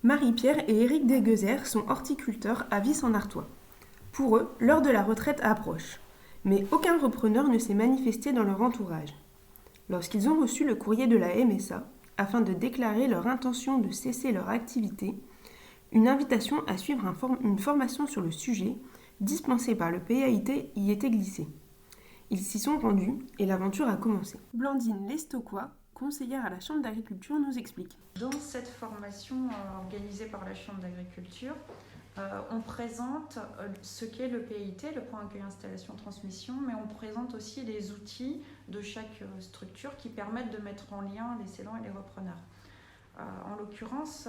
Marie-Pierre et Éric Deguezer sont horticulteurs à Vis-en-Artois. Pour eux, l'heure de la retraite approche. Mais aucun repreneur ne s'est manifesté dans leur entourage. Lorsqu'ils ont reçu le courrier de la MSA, afin de déclarer leur intention de cesser leur activité, une invitation à suivre une formation sur le sujet, dispensée par le PAIT, y était glissée. Ils s'y sont rendus et l'aventure a commencé. Blandine Lestocqua, conseillère à la Chambre d'agriculture, nous explique. Dans cette formation organisée par la Chambre d'agriculture, on présente ce qu'est le PAIT, le point accueil installation transmission, mais on présente aussi les outils de chaque structure qui permettent de mettre en lien les cédants et les repreneurs. En l'occurrence,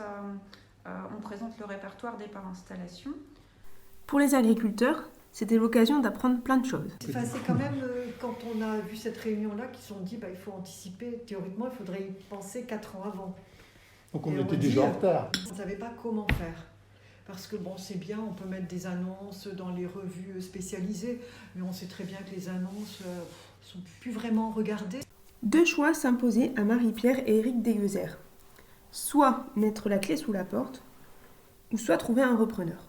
on présente le répertoire des par installation. Pour les agriculteurs, c'était l'occasion d'apprendre plein de choses. Enfin, c'est quand même, quand on a vu cette réunion-là, qu'ils se sont dit il faut anticiper. Théoriquement, il faudrait y penser 4 ans avant. Donc on était déjà en retard. On ne savait pas comment faire. Parce que c'est bien, on peut mettre des annonces dans les revues spécialisées, mais on sait très bien que les annonces ne sont plus vraiment regardées. Deux choix s'imposaient à Marie-Pierre et Éric Deguezer. Soit mettre la clé sous la porte, ou soit trouver un repreneur.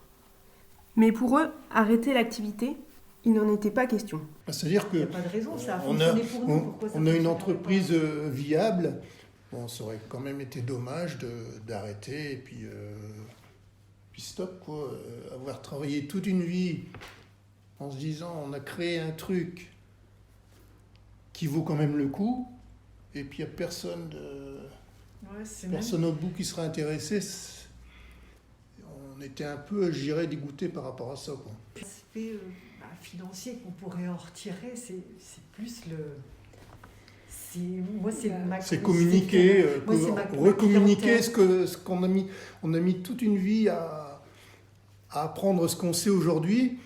Mais pour eux, arrêter l'activité, il n'en était pas question. C'est-à-dire que il n'y a pas de raison, ça a fonctionné pour nous. On a une entreprise viable. Bon, ça aurait quand même été dommage d'arrêter et puis stop, quoi. Avoir travaillé toute une vie en se disant on a créé un truc qui vaut quand même le coup et puis il n'y a personne au bout qui sera intéressé. On était un peu, je dirais, dégoûté par rapport à ça, quoi. L'aspect financier qu'on pourrait en retirer, c'est plus le... C'est communiquer, recommuniquer ce qu'on a mis. On a mis toute une vie à apprendre ce qu'on sait aujourd'hui.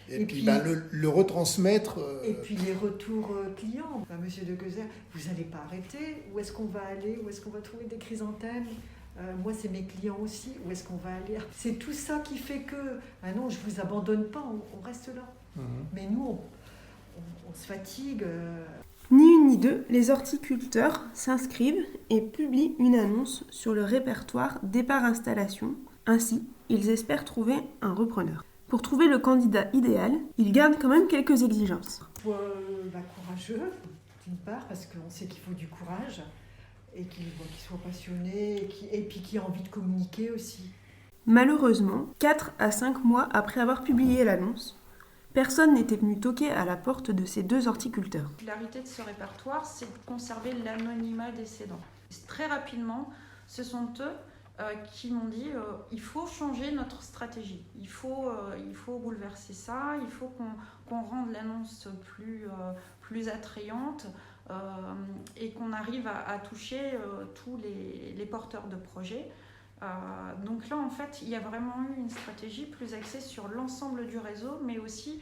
Et puis le retransmettre. Et puis les retours clients. Monsieur Deguezer, vous n'allez pas arrêter. Où est-ce qu'on va aller? Où est-ce qu'on va trouver des chrysanthèmes? Moi, c'est mes clients aussi. Où est-ce qu'on va aller? C'est tout ça qui fait que, non, je ne vous abandonne pas, on reste là. Mmh. Mais nous, on se fatigue. Ni une ni deux, les horticulteurs s'inscrivent et publient une annonce sur le répertoire départ installation. Ainsi, ils espèrent trouver un repreneur. Pour trouver le candidat idéal, ils gardent quand même quelques exigences. Courageux, d'une part, parce qu'on sait qu'il faut du courage, et qu'il soit passionné, et puis qu'il ait envie de communiquer aussi. Malheureusement, 4 à 5 mois après avoir publié l'annonce, personne n'était venu toquer à la porte de ces deux horticulteurs. La particularité de ce répertoire, c'est de conserver l'anonymat des cédants. Très rapidement, ce sont eux qui m'ont dit il faut changer notre stratégie, il faut bouleverser ça, il faut qu'on rende l'annonce plus attrayante et qu'on arrive à toucher tous les porteurs de projets. Donc là, en fait, il y a vraiment eu une stratégie plus axée sur l'ensemble du réseau, mais aussi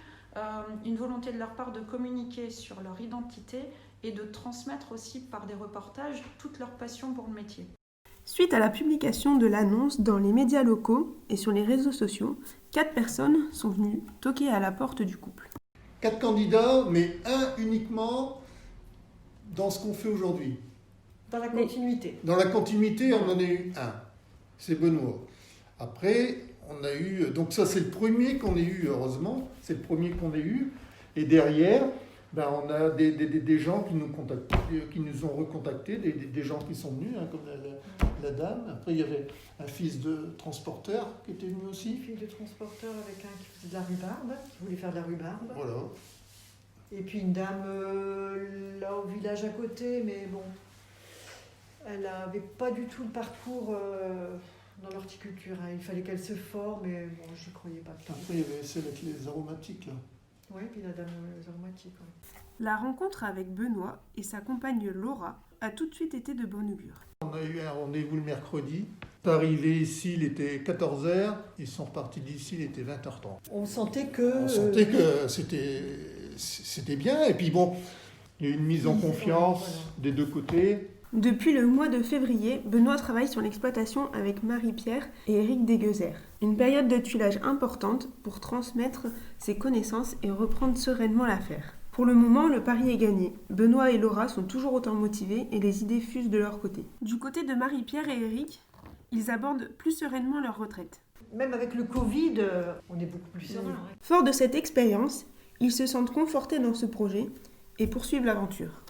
une volonté de leur part de communiquer sur leur identité et de transmettre aussi par des reportages toute leur passion pour le métier. Suite à la publication de l'annonce dans les médias locaux et sur les réseaux sociaux, 4 personnes sont venues toquer à la porte du couple. 4 candidats, mais un uniquement dans ce qu'on fait aujourd'hui. Dans la continuité. Dans la continuité, on en a eu un. C'est Benoît. Après, on a eu... Donc ça, c'est le premier qu'on ait eu, heureusement. C'est le premier qu'on ait eu. Et derrière, on a des gens qui nous ont recontactés, des gens qui sont venus, comme la dame. Après, il y avait un fils de transporteur qui était venu aussi. Une fille de transporteur avec un qui faisait de la rhubarbe, qui voulait faire de la rhubarbe. Voilà. Et puis une dame là au village à côté, mais bon... Elle n'avait pas du tout le parcours dans l'horticulture. Il fallait qu'elle se forme, mais bon, je n'y croyais pas. Après, il y avait celle avec les aromatiques. Là. Oui, puis la dame les aromatiques. Ouais. La rencontre avec Benoît et sa compagne Laura a tout de suite été de bon augure. On a eu un rendez-vous le mercredi. Arrivé ici, il était 14h. Ils sont repartis d'ici, il était 20h30. On sentait que c'était bien. Et puis bon, il y a eu une mise en confiance des deux côtés. Depuis le mois de février, Benoît travaille sur l'exploitation avec Marie-Pierre et Éric Deguezer. Une période de tuilage importante pour transmettre ses connaissances et reprendre sereinement l'affaire. Pour le moment, le pari est gagné. Benoît et Laura sont toujours autant motivés et les idées fusent de leur côté. Du côté de Marie-Pierre et Éric, Ils abordent plus sereinement leur retraite. Même avec le Covid, on est beaucoup plus serein. Hein. Fort de cette expérience, ils se sentent confortés dans ce projet et poursuivent l'aventure.